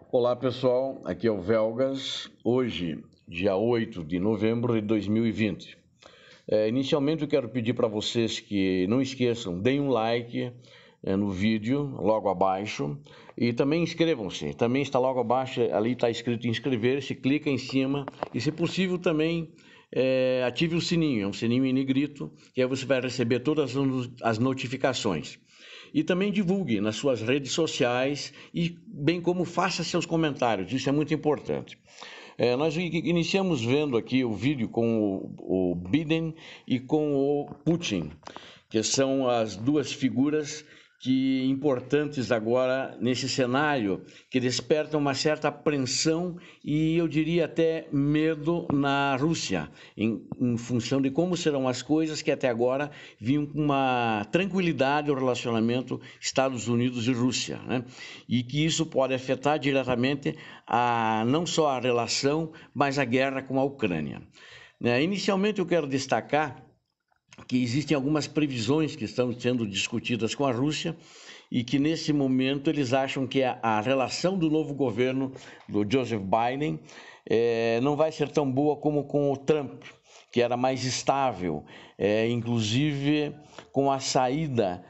Olá pessoal, aqui é o Velgas, hoje, dia 8 de novembro de 2020. Inicialmente eu quero pedir para vocês que não esqueçam, deem um like no vídeo, logo abaixo, e também inscrevam-se, também está logo abaixo, ali está escrito inscrever-se, clica em cima, e se possível também ative o sininho, é um sininho em negrito, que aí você vai receber todas as notificações. E também divulgue nas suas redes sociais e bem como faça seus comentários, isso é muito importante. Nós iniciamos vendo aqui o vídeo com o Biden e com o Putin, que são as duas figuras importantes agora nesse cenário, que despertam uma certa apreensão e eu diria até medo na Rússia, em função de como serão as coisas que até agora vinham com uma tranquilidade o relacionamento Estados Unidos e Rússia, né? E que isso pode afetar diretamente não só a relação, mas a guerra com a Ucrânia. Inicialmente eu quero destacar que existem algumas previsões que estão sendo discutidas com a Rússia e que nesse momento eles acham que a relação do novo governo do Joseph Biden não vai ser tão boa como com o Trump, que era mais estável, inclusive com a saída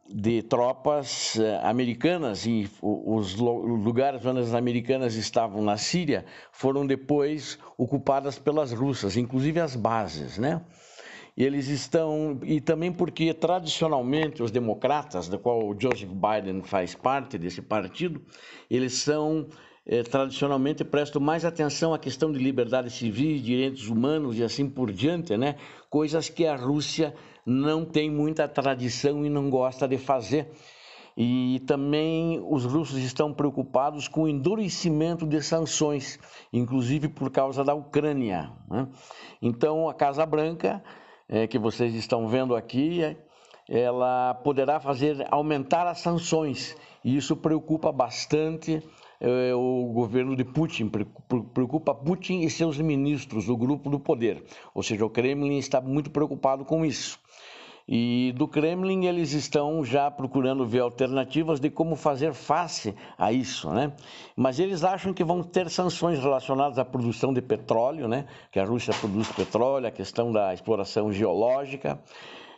de tropas americanas e os lugares onde as americanas estavam na Síria foram depois ocupadas pelas russas, inclusive as bases, né? Eles estão, e também porque tradicionalmente os democratas, da qual o Joseph Biden faz parte desse partido, eles são tradicionalmente prestam mais atenção à questão de liberdades civis, direitos humanos e assim por diante, né? Coisas que a Rússia não tem muita tradição e não gosta de fazer. E também os russos estão preocupados com o endurecimento de sanções, inclusive por causa da Ucrânia, né? Então a Casa Branca, que vocês estão vendo aqui, ela poderá aumentar as sanções, e isso preocupa bastante o governo de Putin, preocupa Putin e seus ministros, o grupo do poder, ou seja, o Kremlin está muito preocupado com isso. E do Kremlin eles estão já procurando ver alternativas de como fazer face a isso, né? Mas eles acham que vão ter sanções relacionadas à produção de petróleo, né? Que a Rússia produz petróleo, a questão da exploração geológica,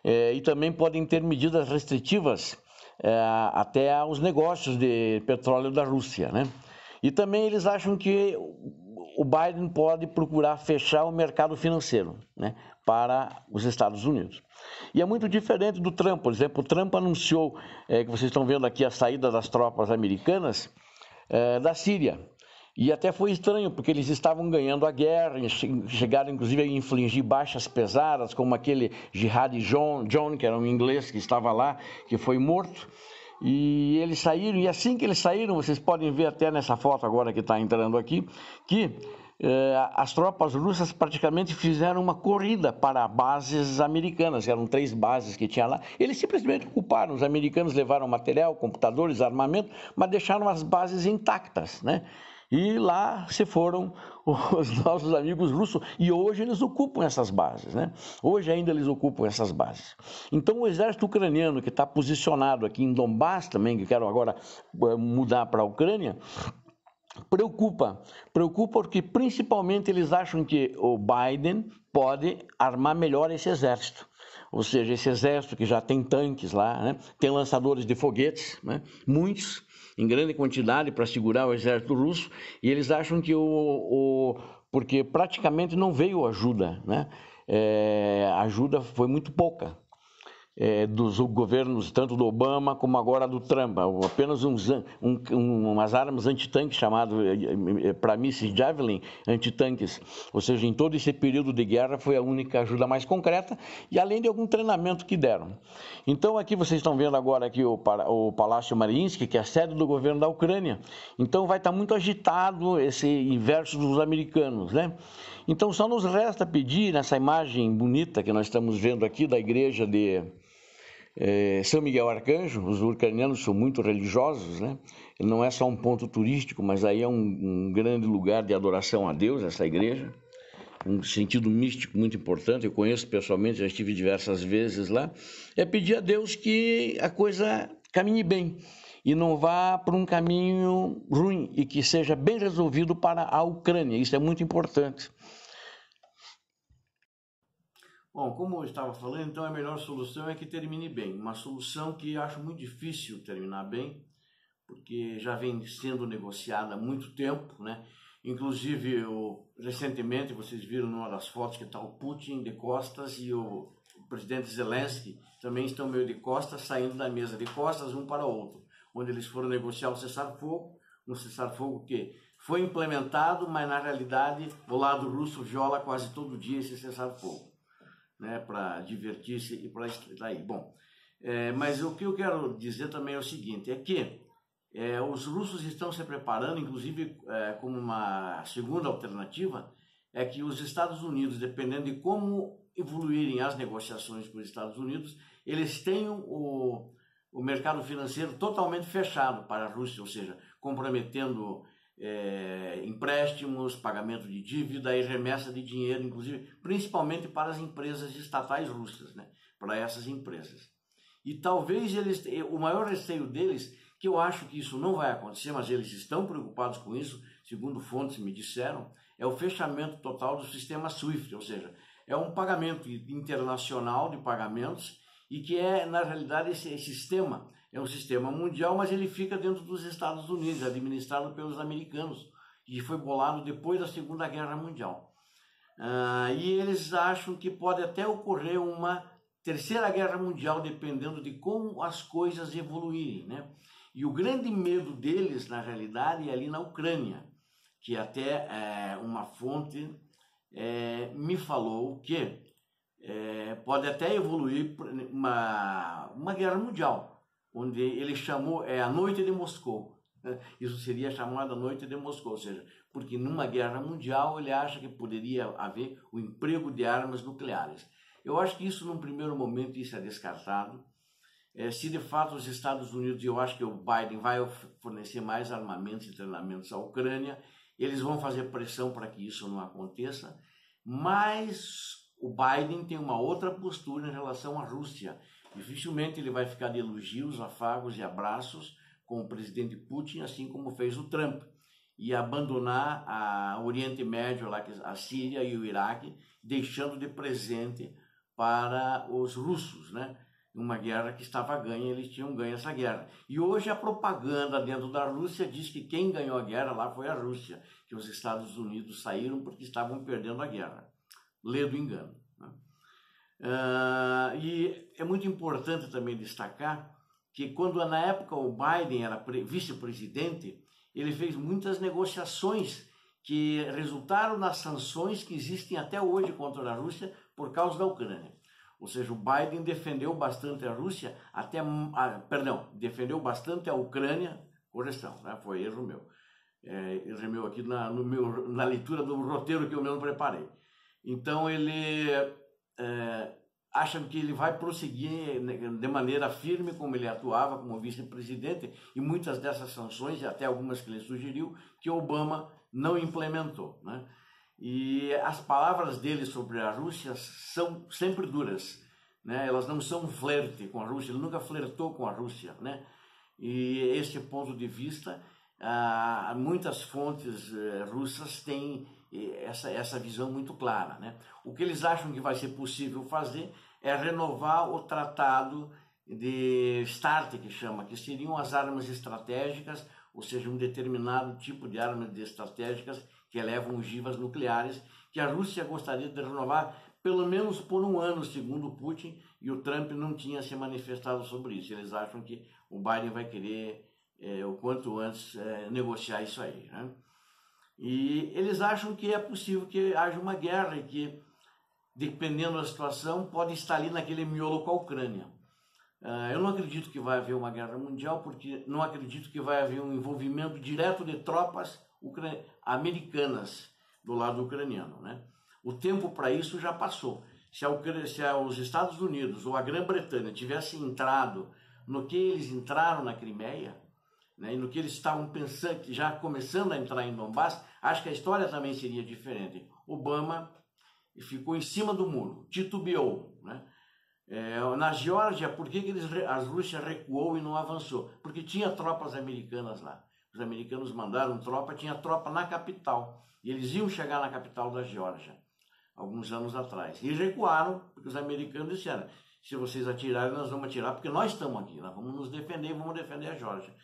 e também podem ter medidas restritivas até aos negócios de petróleo da Rússia, né? E também eles acham que o Biden pode procurar fechar o mercado financeiro, né, para os Estados Unidos. E é muito diferente do Trump. Por exemplo, o Trump anunciou, que vocês estão vendo aqui, a saída das tropas americanas da Síria. E até foi estranho, porque eles estavam ganhando a guerra, chegaram inclusive a infligir baixas pesadas, como aquele Jihad John, que era um inglês que estava lá, que foi morto. E eles saíram, e assim que eles saíram, vocês podem ver até nessa foto agora que está entrando aqui, que as tropas russas praticamente fizeram uma corrida para bases americanas, eram 3 bases que tinha lá. Eles simplesmente ocuparam, os americanos levaram material, computadores, armamento, mas deixaram as bases intactas, né? E lá se foram os nossos amigos russos, e hoje eles ocupam essas bases, né? Hoje ainda eles ocupam essas bases. Então o exército ucraniano que está posicionado aqui em Donbass também, que quero agora mudar para a Ucrânia, preocupa porque principalmente eles acham que o Biden pode armar melhor esse exército. Ou seja, esse exército que já tem tanques lá, né? Tem lançadores de foguetes, né? Muitos, em grande quantidade para segurar o exército russo, e eles acham que porque praticamente não veio ajuda, né? A ajuda foi muito pouca. Dos governos tanto do Obama como agora do Trump, apenas umas armas antitanques chamadas para mísseis Javelin antitanques, ou seja, em todo esse período de guerra foi a única ajuda mais concreta, e além de algum treinamento que deram. Então aqui vocês estão vendo agora aqui o Palácio Mariinsky, que é a sede do governo da Ucrânia. Então vai estar muito agitado esse inverso dos americanos, né? Então só nos resta pedir, nessa imagem bonita que nós estamos vendo aqui da igreja de São Miguel Arcanjo, os ucranianos são muito religiosos, né? Não é só um ponto turístico, mas aí é um grande lugar de adoração a Deus, essa igreja, um sentido místico muito importante. Eu conheço pessoalmente, já estive diversas vezes lá. É pedir a Deus que a coisa caminhe bem e não vá por um caminho ruim e que seja bem resolvido para a Ucrânia. Isso é muito importante. Bom, como eu estava falando, então a melhor solução é que termine bem. Uma solução que eu acho muito difícil terminar bem, porque já vem sendo negociada há muito tempo, né? Inclusive, recentemente, vocês viram numa das fotos que está o Putin de costas e o presidente Zelensky também estão meio de costas, saindo da mesa de costas um para o outro, onde eles foram negociar o cessar-fogo, um cessar-fogo que foi implementado, mas na realidade o lado russo viola quase todo dia esse cessar-fogo, né, para divertir-se e para extrair. Bom, mas o que eu quero dizer também é o seguinte, é que os russos estão se preparando, inclusive como uma segunda alternativa, é que os Estados Unidos, dependendo de como evoluírem as negociações com os Estados Unidos, eles tenham o mercado financeiro totalmente fechado para a Rússia, ou seja, comprometendo empréstimos, pagamento de dívida e remessa de dinheiro, inclusive, principalmente para as empresas estatais russas, né? Para essas empresas. E talvez o maior receio deles, que eu acho que isso não vai acontecer, mas eles estão preocupados com isso, segundo fontes me disseram, é o fechamento total do sistema SWIFT, ou seja, é um pagamento internacional de pagamentos e que na realidade, esse sistema é um sistema mundial, mas ele fica dentro dos Estados Unidos, administrado pelos americanos, e foi bolado depois da Segunda Guerra Mundial. E eles acham que pode até ocorrer uma Terceira Guerra Mundial, dependendo de como as coisas evoluírem, né? E o grande medo deles, na realidade, é ali na Ucrânia, que até uma fonte me falou que pode até evoluir uma guerra mundial, onde ele chamou a Noite de Moscou. Isso seria chamada Noite de Moscou, ou seja, porque numa guerra mundial ele acha que poderia haver o emprego de armas nucleares. Eu acho que isso, num primeiro momento, isso é descartado. Se de fato os Estados Unidos, eu acho que o Biden vai fornecer mais armamentos e treinamentos à Ucrânia, eles vão fazer pressão para que isso não aconteça, mas o Biden tem uma outra postura em relação à Rússia. Dificilmente ele vai ficar de elogios, afagos e abraços com o presidente Putin, assim como fez o Trump, e abandonar o Oriente Médio, lá, a Síria e o Iraque, deixando de presente para os russos, né? Uma guerra que estava ganha, eles tinham ganho essa guerra. E hoje a propaganda dentro da Rússia diz que quem ganhou a guerra lá foi a Rússia, que os Estados Unidos saíram porque estavam perdendo a guerra. Lê do engano, né? E é muito importante também destacar que quando na época o Biden era vice-presidente, ele fez muitas negociações que resultaram nas sanções que existem até hoje contra a Rússia por causa da Ucrânia. Ou seja, o Biden defendeu bastante a Rússia, defendeu bastante a Ucrânia, correção, né? Foi erro meu. Erro meu aqui na leitura do roteiro que eu mesmo preparei. Então ele acha que ele vai prosseguir de maneira firme como ele atuava como vice-presidente, e muitas dessas sanções, e até algumas que ele sugeriu, que Obama não implementou, né? E as palavras dele sobre a Rússia são sempre duras, né? Elas não são flerte com a Rússia, ele nunca flertou com a Rússia, né? E esse ponto de vista, muitas fontes russas têm essa visão muito clara, né? O que eles acham que vai ser possível fazer é renovar o tratado de START, que chama, que seriam as armas estratégicas, ou seja, um determinado tipo de armas estratégicas que elevam ogivas nucleares, que a Rússia gostaria de renovar pelo menos por um ano, segundo Putin, e o Trump não tinha se manifestado sobre isso. Eles acham que o Biden vai querer, o quanto antes, negociar isso aí, né? E eles acham que é possível que haja uma guerra e que, dependendo da situação, pode estar ali naquele miolo com a Ucrânia. Eu não acredito que vai haver uma guerra mundial, porque não acredito que vai haver um envolvimento direto de tropas americanas do lado ucraniano, né? O tempo para isso já passou. Se os Estados Unidos ou a Grã-Bretanha tivessem entrado no que eles entraram na Crimeia, né, e no que eles estavam pensando, já começando a entrar em Donbass, acho que a história também seria diferente. Obama ficou em cima do muro, titubeou, né? Na Geórgia, por que a Rússia recuou e não avançou? Porque tinha tropas americanas lá. Os americanos mandaram tropa, tinha tropa na capital. E eles iam chegar na capital da Geórgia, alguns anos atrás. E recuaram, porque os americanos disseram, se vocês atirarem, nós vamos atirar, porque nós estamos aqui, nós vamos nos defender, vamos defender a Geórgia.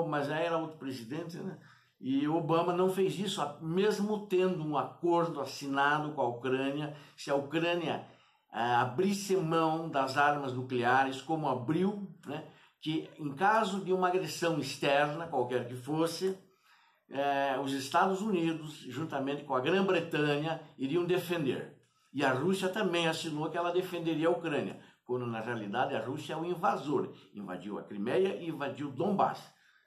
Mas aí era outro presidente, né? E o Obama não fez isso, mesmo tendo um acordo assinado com a Ucrânia. Se a Ucrânia abrisse mão das armas nucleares, como abriu, né? Que em caso de uma agressão externa, qualquer que fosse, os Estados Unidos, juntamente com a Grã-Bretanha, iriam defender. E a Rússia também assinou que ela defenderia a Ucrânia, quando na realidade a Rússia é o invasor, invadiu a Crimeia e invadiu Donbass.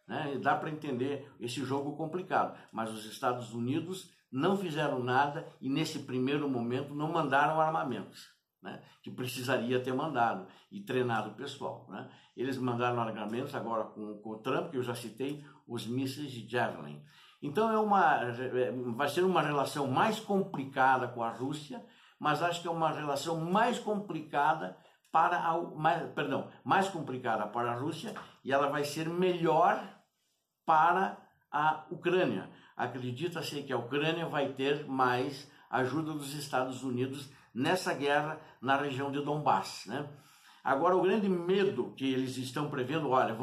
Né? E dá para entender esse jogo complicado, mas os Estados Unidos não fizeram nada e nesse primeiro momento não mandaram armamentos, né? Que precisaria ter mandado e treinado o pessoal, né? Eles mandaram armamentos agora com o Trump, que eu já citei, os mísseis de Javelin. Então vai ser uma relação mais complicada com a Rússia, mas acho que é uma relação mais complicada mais complicada para a Rússia, e ela vai ser melhor para a Ucrânia. Acredita-se que a Ucrânia vai ter mais ajuda dos Estados Unidos nessa guerra na região de Donbass, né? Agora, o grande medo que eles estão prevendo, olha,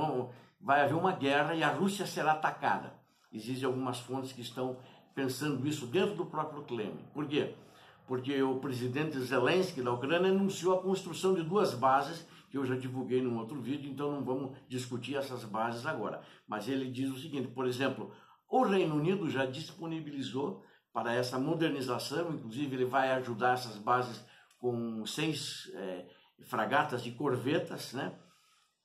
vai haver uma guerra e a Rússia será atacada. Existem algumas fontes que estão pensando isso dentro do próprio Kremlin. Por quê? Porque o presidente Zelensky da Ucrânia anunciou a construção de 2 bases, que eu já divulguei num outro vídeo, então não vamos discutir essas bases agora. Mas ele diz o seguinte, por exemplo, o Reino Unido já disponibilizou para essa modernização, inclusive ele vai ajudar essas bases com 6 fragatas e corvetas, né?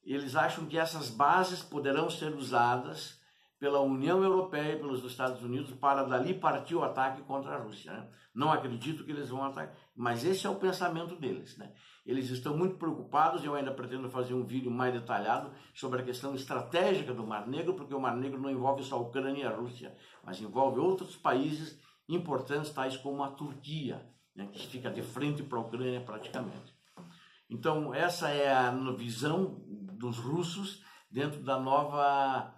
Eles acham que essas bases poderão ser usadas pela União Europeia e pelos Estados Unidos para dali partir o ataque contra a Rússia, né? Não acredito que eles vão atacar, mas esse é o pensamento deles, né? Eles estão muito preocupados, eu ainda pretendo fazer um vídeo mais detalhado sobre a questão estratégica do Mar Negro, porque o Mar Negro não envolve só a Ucrânia e a Rússia, mas envolve outros países importantes, tais como a Turquia, né? Que fica de frente para a Ucrânia praticamente. Então, essa é a visão dos russos dentro da nova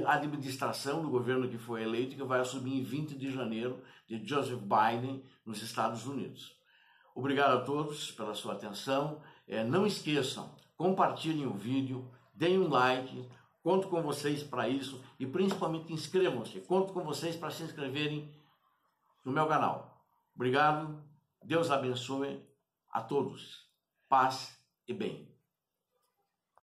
administração do governo que foi eleito, que vai assumir em 20 de janeiro, de Joseph Biden, nos Estados Unidos. Obrigado a todos pela sua atenção. Não esqueçam, compartilhem o vídeo, deem um like, conto com vocês para isso e principalmente inscrevam-se. Conto com vocês para se inscreverem no meu canal. Obrigado, Deus abençoe a todos. Paz e bem.